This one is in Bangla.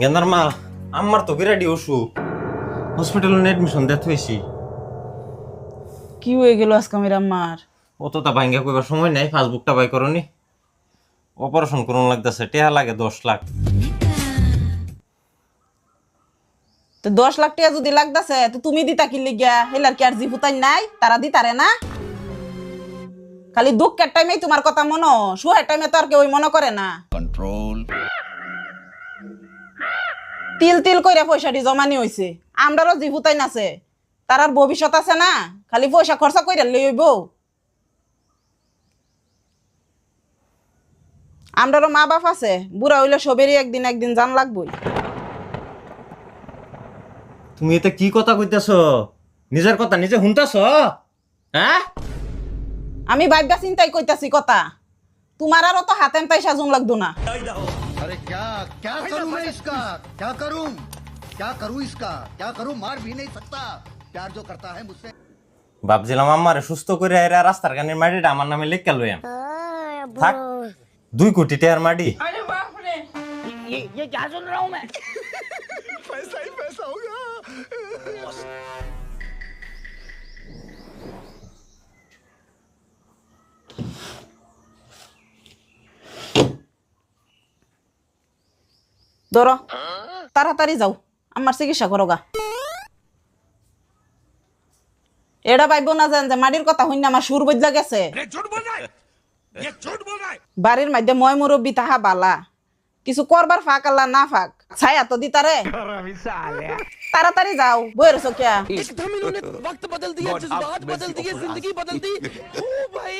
গেন্দার মা আমার তো বিরাটি অসুখ হসপিটালে এডমিশন দিতে হয়েছি। কি হয়ে গেল আজকে আমার আম্মার? অতটা ভাঙ্গা কইবার সময় নাই, পাসবুকটা বাই করনি। অপারেশন করুন লাগতেছে, টেহা লাগে 10 লাখ। তো 10 লাখ টাকা যদি লাগতাছে তো তুমি দিতা কি লিগা? হেলার কি আর জিপুতাই নাই? তারা দিতারে না? খালি দুঃখের টাইমে তোমার কথা মনো, সুখের টাইমে তো আর কেউ মনে করে না। control তিল তিল কইরা পয়সাটি জমানি হইছে, আমরারও জিপুতাই নাছে, তার আর ভবিষ্যৎ আছে না? খালি পয়সা খরচা কইরা লইব। আমরারও মা বাপ আছে, বুড়া হইলে সবেরই একদিন একদিন জান লাগবই। তুমি এতে কি কথা কইতেছ? নিজের কথা নিজে শুনতেছ? হ্যাঁ, আমি ভাববা চিন্তাই কইতাছি কথা, তোমার আর অত হাতেন তাই সাজুন লাগতো না। अरे क्या क्या करूं मैं इसका क्या करूं क्या करूं मार भी नहीं सकता प्यार जो करता है मुझसे ভাবছিলাম আমারে সুস্থ করে এরা রাস্তার গানের মাটিটা আমার নামে লেখা লইয়াম। থাক, 2 কোটি টাকার মাটি। पैसा ही पैसा होगा ধরো, তাড়াতাড়ি যাও, আমার চিকিৎসা করো গা। এটা পাইব না জান যে মাটির কথা হইন আমার সুর বদলা গেছে। বাড়ির মধ্যে মই মুরব্বী তাহা বালা, কিছু করবার ফাঁক আল্লাহ না ফাঁক ছায়া তো দিতারে। তাড়াতাড়ি যাও, বইয়ের চকিয়া। एकदम इन्होंने वक्त बदल दिया, जज्बात बदल दिए, जिंदगी बदल दी। ओ भाई